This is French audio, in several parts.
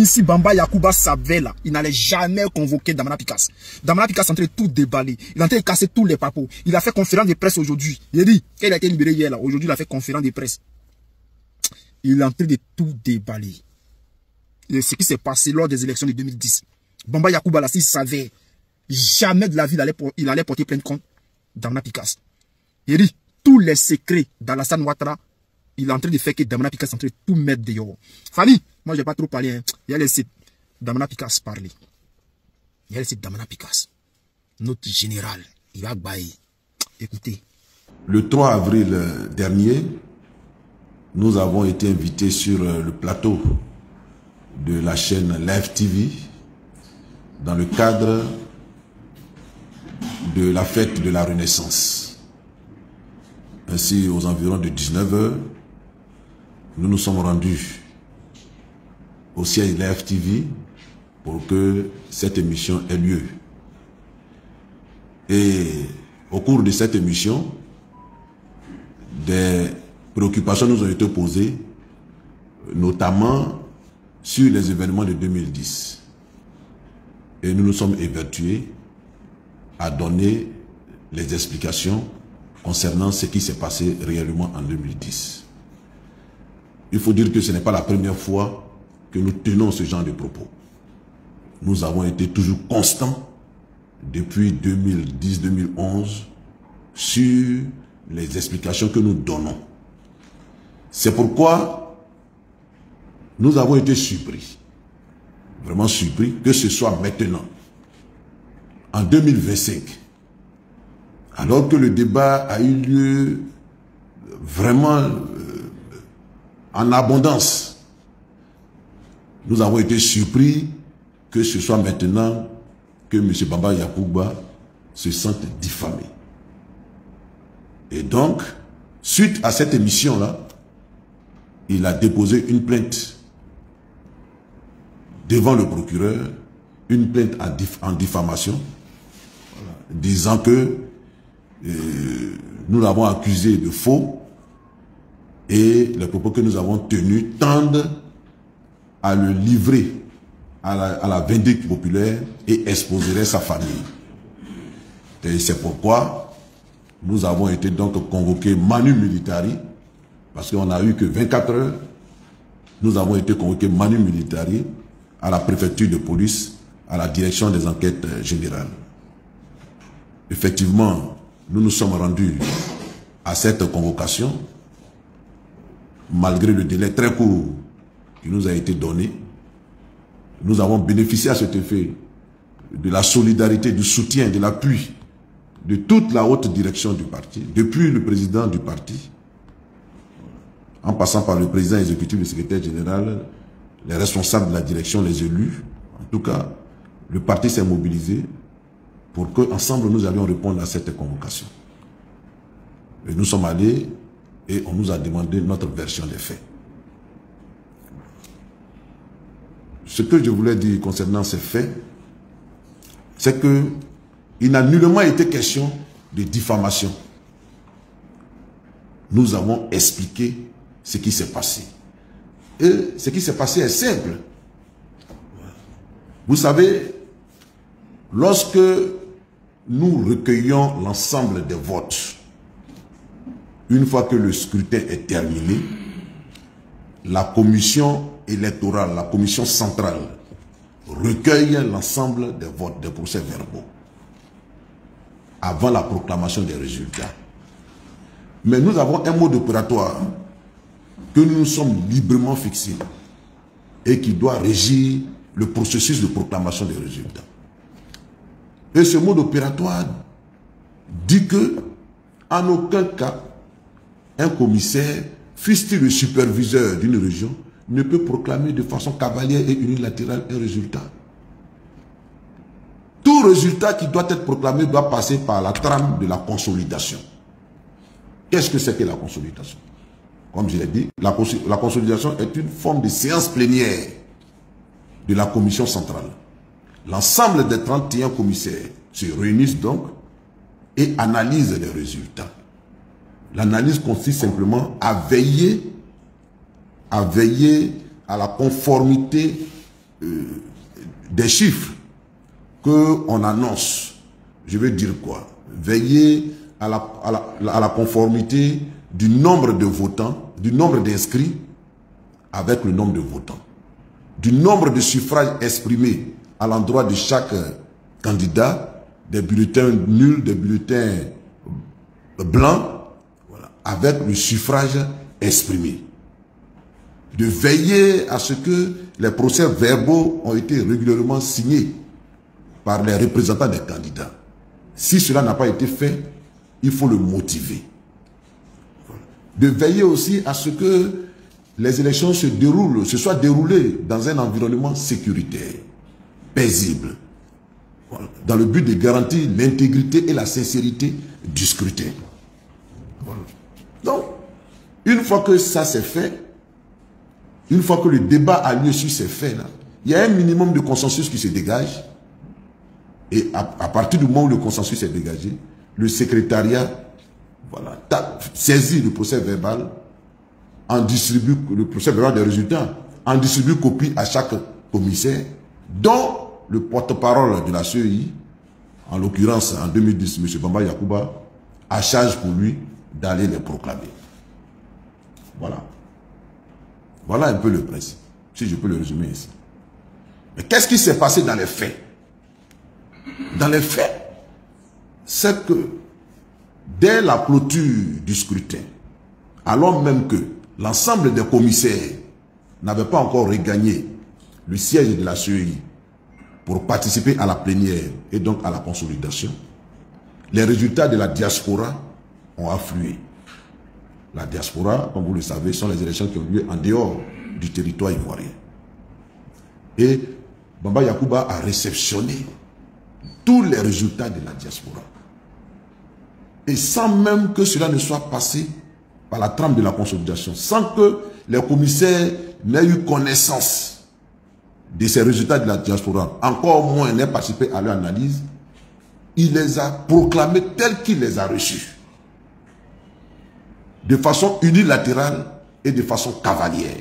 Même si Bamba Yakuba savait là, il n'allait jamais convoquer Damana Picasse. Damana Picasse est en train de tout déballer. Il est en train de casser tous les papos. Il a fait conférence de presse aujourd'hui. Il a dit, qu'il a été libéré hier là, aujourd'hui il a fait conférence de presse. Il est en train de tout déballer. Et ce qui s'est passé lors des élections de 2010. Bamba Yakuba là, s'il savait, jamais de la vie il allait porter plainte contre Damana Picasse. Il dit, tous les secrets d'Alassane Ouattara, il est en train de faire que Damana Picasse est en train de tout mettre dehors. Fanny, moi je n'ai pas trop parlé. Hein. Il a laissé Damana Picasse parler. Il a laissé Damana Picasse. Notre général, il va bailler. Écoutez. Le 3 avril dernier, nous avons été invités sur le plateau de la chaîne Live TV dans le cadre de la fête de la Renaissance. Ainsi, aux environs de 19 h, nous nous sommes rendus au siège Live TV pour que cette émission ait lieu. Et au cours de cette émission, des préoccupations nous ont été posées, notamment sur les événements de 2010. Et nous nous sommes évertués à donner les explications concernant ce qui s'est passé réellement en 2010. Il faut dire que ce n'est pas la première fois que nous tenons ce genre de propos. Nous avons été toujours constants depuis 2010-2011 sur les explications que nous donnons. C'est pourquoi nous avons été surpris, vraiment surpris, que ce soit maintenant, en 2025, alors que le débat a eu lieu vraiment en abondance. Nous avons été surpris que ce soit maintenant que M. Bamba Yakuba se sente diffamé. Et donc, suite à cette émission-là, il a déposé une plainte devant le procureur, une plainte en diffamation, voilà, disant que nous l'avons accusé de faux et les propos que nous avons tenus tendent à le livrer à la vindicte populaire et exposerait sa famille. Et c'est pourquoi nous avons été donc convoqués manu militari, parce qu'on n'a eu que 24 heures, nous avons été convoqués manu militari à la préfecture de police, à la direction des enquêtes générales. Effectivement, nous nous sommes rendus à cette convocation, malgré le délai très court qui nous a été donné. Nous avons bénéficié à cet effet de la solidarité, du soutien, de l'appui de toute la haute direction du parti, depuis le président du parti, en passant par le président exécutif, le secrétaire général, les responsables de la direction, les élus. En tout cas, le parti s'est mobilisé pour qu'ensemble nous allions répondre à cette convocation. Et nous sommes allés et on nous a demandé notre version des faits. Ce que je voulais dire concernant ces faits, c'est que il n'a nullement été question de diffamation. Nous avons expliqué ce qui s'est passé. Et ce qui s'est passé est simple. Vous savez, lorsque nous recueillons l'ensemble des votes, une fois que le scrutin est terminé, la commission électorale, la commission centrale, recueille l'ensemble des votes, des procès-verbaux, avant la proclamation des résultats. Mais nous avons un mode opératoire que nous nous sommes librement fixés et qui doit régir le processus de proclamation des résultats. Et ce mode opératoire dit que, en aucun cas, un commissaire, fût-il le superviseur d'une région, ne peut proclamer de façon cavalière et unilatérale un résultat. Tout résultat qui doit être proclamé doit passer par la trame de la consolidation. Qu'est-ce que c'est que la consolidation? Comme je l'ai dit, la consolidation est une forme de séance plénière de la commission centrale. L'ensemble des 31 commissaires se réunissent donc et analysent les résultats. L'analyse consiste simplement à veiller à la conformité des chiffres qu'on annonce, je veux dire quoi? Veiller à la conformité du nombre de votants, du nombre d'inscrits avec le nombre de votants, du nombre de suffrages exprimés à l'endroit de chaque candidat, des bulletins nuls, des bulletins blancs, voilà, avec le suffrage exprimé. De veiller à ce que les procès-verbaux ont été régulièrement signés par les représentants des candidats. Si cela n'a pas été fait, il faut le motiver. De veiller aussi à ce que les élections se soient déroulées dans un environnement sécuritaire, paisible, voilà, dans le but de garantir l'intégrité et la sincérité du scrutin. Voilà. Donc, une fois que ça s'est fait, une fois que le débat a lieu sur ces faits-là, il y a un minimum de consensus qui se dégage. Et à partir du moment où le consensus est dégagé, le secrétariat, voilà, saisit le procès verbal, en distribue le procès verbal des résultats, en distribue copie à chaque commissaire, dont le porte-parole de la CEI, en l'occurrence en 2010, M. Bamba Yacouba, a charge pour lui d'aller les proclamer. Voilà. Voilà un peu le principe, si je peux le résumer ici. Mais qu'est-ce qui s'est passé dans les faits? Dans les faits, c'est que dès la clôture du scrutin, alors même que l'ensemble des commissaires n'avaient pas encore regagné le siège de la CEI pour participer à la plénière et donc à la consolidation, les résultats de la diaspora ont afflué. La diaspora, comme vous le savez, sont les élections qui ont lieu en dehors du territoire ivoirien. Et Bamba Yacouba a réceptionné tous les résultats de la diaspora. Et sans même que cela ne soit passé par la trame de la consolidation, sans que les commissaires n'aient eu connaissance de ces résultats de la diaspora, encore moins n'aient participé à leur analyse, il les a proclamés tels qu'il les a reçus. De façon unilatérale et de façon cavalière.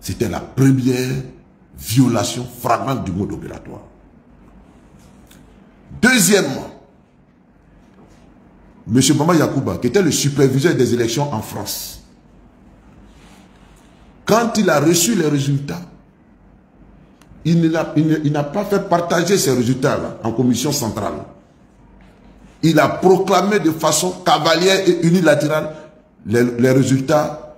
C'était la première violation flagrante du mode opératoire. Deuxièmement, M. Bamba Yacouba, qui était le superviseur des élections en France, quand il a reçu les résultats, il n'a pas fait partager ces résultats en commission centrale. Il a proclamé de façon cavalière et unilatérale les résultats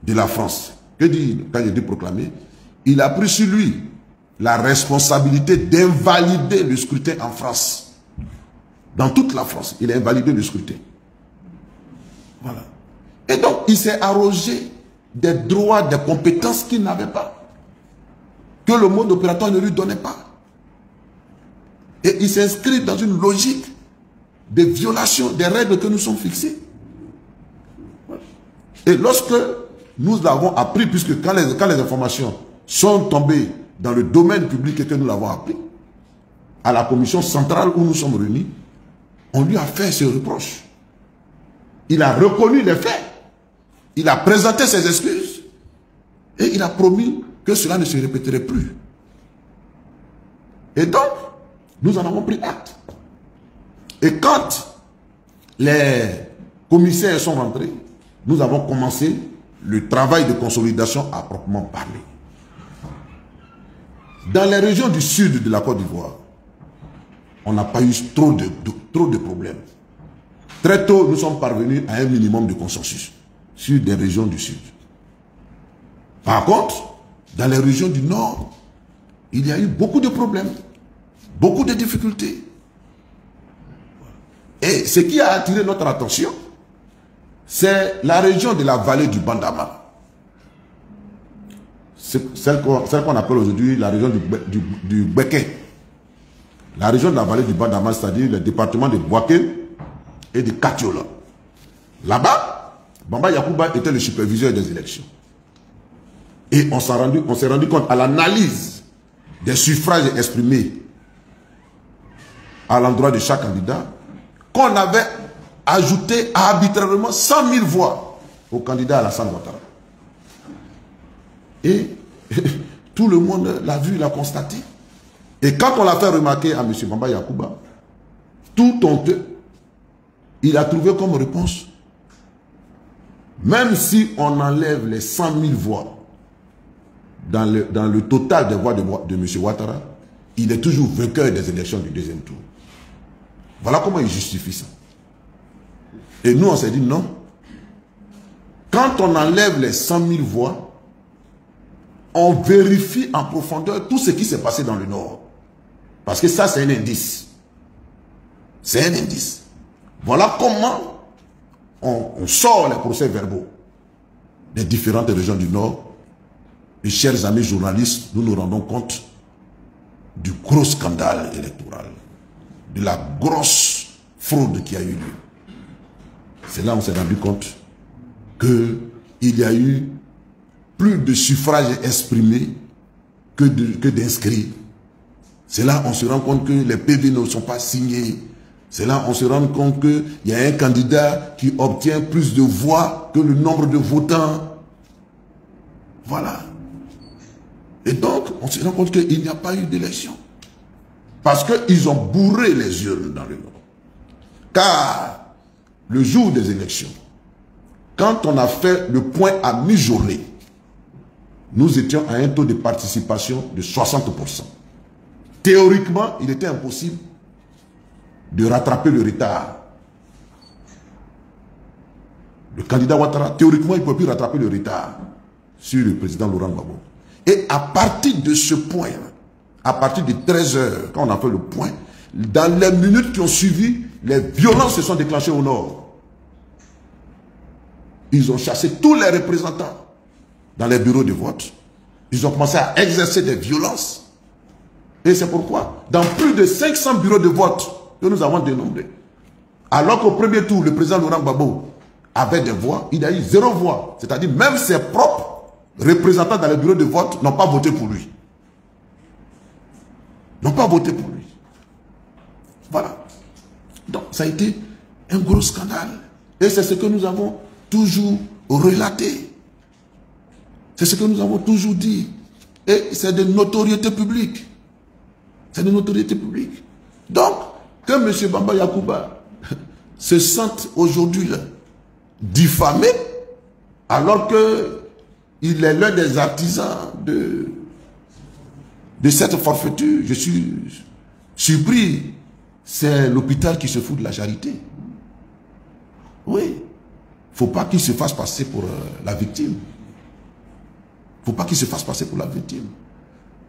de la France. Que dit, quand il dit proclamer, il a pris sur lui la responsabilité d'invalider le scrutin en France. Dans toute la France, il a invalidé le scrutin. Voilà. Et donc, il s'est arrogé des droits, des compétences qu'il n'avait pas. Que le mode opératoire ne lui donnait pas. Et il s'inscrit dans une logique de violation des règles que nous sommes fixées. Et lorsque nous l'avons appris, puisque quand les informations sont tombées dans le domaine public et que nous l'avons appris, à la commission centrale où nous sommes réunis, on lui a fait ce reproche. Il a reconnu les faits. Il a présenté ses excuses. Et il a promis que cela ne se répéterait plus. Et donc, nous en avons pris acte. Et quand les commissaires sont rentrés, nous avons commencé le travail de consolidation à proprement parler. Dans les régions du sud de la Côte d'Ivoire, on n'a pas eu trop de problèmes. Très tôt, nous sommes parvenus à un minimum de consensus sur des régions du sud. Par contre, dans les régions du nord, il y a eu beaucoup de problèmes, beaucoup de difficultés. Et ce qui a attiré notre attention, c'est la région de la vallée du Bandama. Celle qu'on appelle aujourd'hui la région du Beke. La région de la vallée du Bandama, c'est-à-dire le département de Boaké et de Katiola. Là-bas, Bamba Yacouba était le superviseur des élections. Et on s'est rendu compte à l'analyse des suffrages exprimés à l'endroit de chaque candidat qu'on avait ajouté arbitrairement 100 000 voix au candidat Alassane Ouattara. Et Tout le monde l'a vu, l'a constaté. Et quand on l'a fait remarquer à M. Bamba Yacouba, tout honteux, il a trouvé comme réponse, même si on enlève les 100 000 voix dans le total des voix de M. Ouattara, il est toujours vainqueur des élections du deuxième tour. Voilà comment il justifie ça. Et nous, on s'est dit non. Quand on enlève les 100 000 voix, on vérifie en profondeur tout ce qui s'est passé dans le Nord. Parce que ça, c'est un indice. C'est un indice. Voilà comment on sort les procès-verbaux des différentes régions du Nord. Et chers amis journalistes, nous nous rendons compte du gros scandale électoral, de la grosse fraude qui a eu lieu. C'est là qu'on s'est rendu compte qu'il y a eu plus de suffrages exprimés que d'inscrits. C'est là qu'on se rend compte que les PV ne sont pas signés. C'est là qu'on se rend compte qu'il y a un candidat qui obtient plus de voix que le nombre de votants. Voilà. Et donc, on se rend compte qu'il n'y a pas eu d'élection. Parce qu'ils ont bourré les urnes dans le Nord. Car, le jour des élections, quand on a fait le point à mi-journée, nous étions à un taux de participation de 60%. Théoriquement, il était impossible de rattraper le retard. Le candidat Ouattara, théoriquement, il ne peut plus rattraper le retard sur le président Laurent Gbagbo. Et à partir de ce point, à partir de 13 h, quand on a fait le point, dans les minutes qui ont suivi, les violences se sont déclenchées au Nord. Ils ont chassé tous les représentants dans les bureaux de vote. Ils ont commencé à exercer des violences. Et c'est pourquoi, dans plus de 500 bureaux de vote que nous avons dénombrés, alors qu'au premier tour, le président Laurent Gbagbo avait des voix, il a eu 0 voix. C'est-à-dire même ses propres représentants dans les bureaux de vote n'ont pas voté pour lui. N'ont pas voté pour lui. Voilà. Donc, ça a été un gros scandale. Et c'est ce que nous avons toujours relaté. C'est ce que nous avons toujours dit. Et c'est de notoriété publique. C'est de notoriété publique. Donc, que M. Bamba Yacouba se sente aujourd'hui diffamé, alors qu'il est l'un des artisans de cette forfaiture, je suis surpris. C'est l'hôpital qui se fout de la charité. Oui. Il ne faut pas qu'il se fasse passer pour la victime. Il ne faut pas qu'il se fasse passer pour la victime.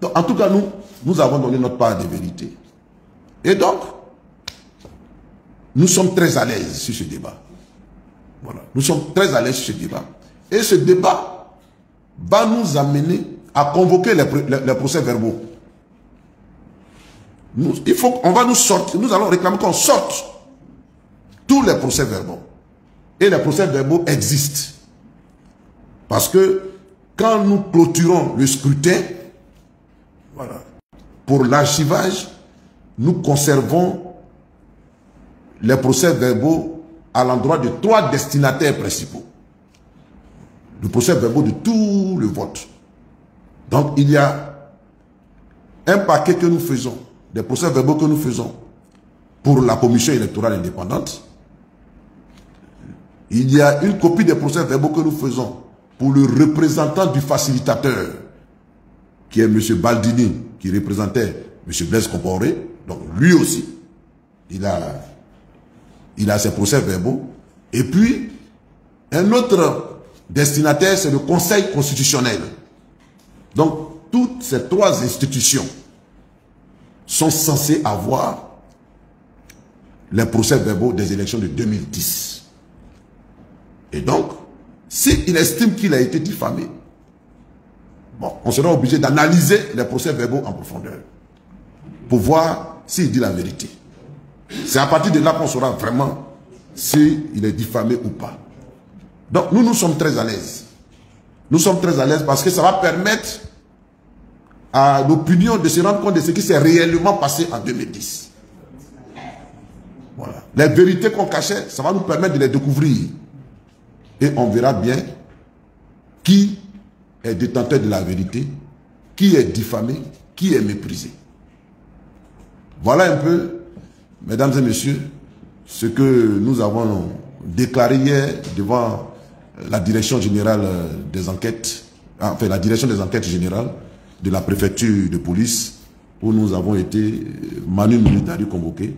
Donc, en tout cas, nous avons donné notre part de vérité. Et donc, nous sommes très à l'aise sur ce débat. Voilà. Nous sommes très à l'aise sur ce débat. Et ce débat va nous amener à convoquer les procès-verbaux. On va nous sortir, nous allons réclamer qu'on sorte tous les procès-verbaux. Et les procès-verbaux existent. Parce que quand nous clôturons le scrutin, voilà, pour l'archivage, nous conservons les procès-verbaux à l'endroit de 3 destinataires principaux. Le procès-verbaux de tout le vote. Donc il y a un paquet que nous faisons, des procès-verbaux que nous faisons pour la commission électorale indépendante. Il y a une copie des procès-verbaux que nous faisons pour le représentant du facilitateur, qui est M. Baldini, qui représentait M. Blaise Compaoré. Donc lui aussi, il a ses procès-verbaux. Et puis, un autre destinataire, c'est le Conseil constitutionnel. Donc, toutes ces 3 institutions sont censées avoir les procès-verbaux des élections de 2010. Et donc, s'il estime qu'il a été diffamé, bon, on sera obligé d'analyser les procès-verbaux en profondeur pour voir s'il dit la vérité. C'est à partir de là qu'on saura vraiment s'il est diffamé ou pas. Donc, nous sommes très à l'aise. Nous sommes très à l'aise parce que ça va permettre à l'opinion de se rendre compte de ce qui s'est réellement passé en 2010. Voilà. Les vérités qu'on cachait, ça va nous permettre de les découvrir. Et on verra bien qui est détenteur de la vérité, qui est diffamé, qui est méprisé. Voilà un peu, mesdames et messieurs, ce que nous avons déclaré hier devant la direction générale des enquêtes, enfin la direction des enquêtes générales de la préfecture de police, où nous avons été manu militari convoqués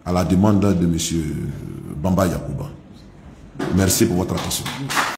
à la demande de M. Bamba Yacouba. Merci pour votre attention.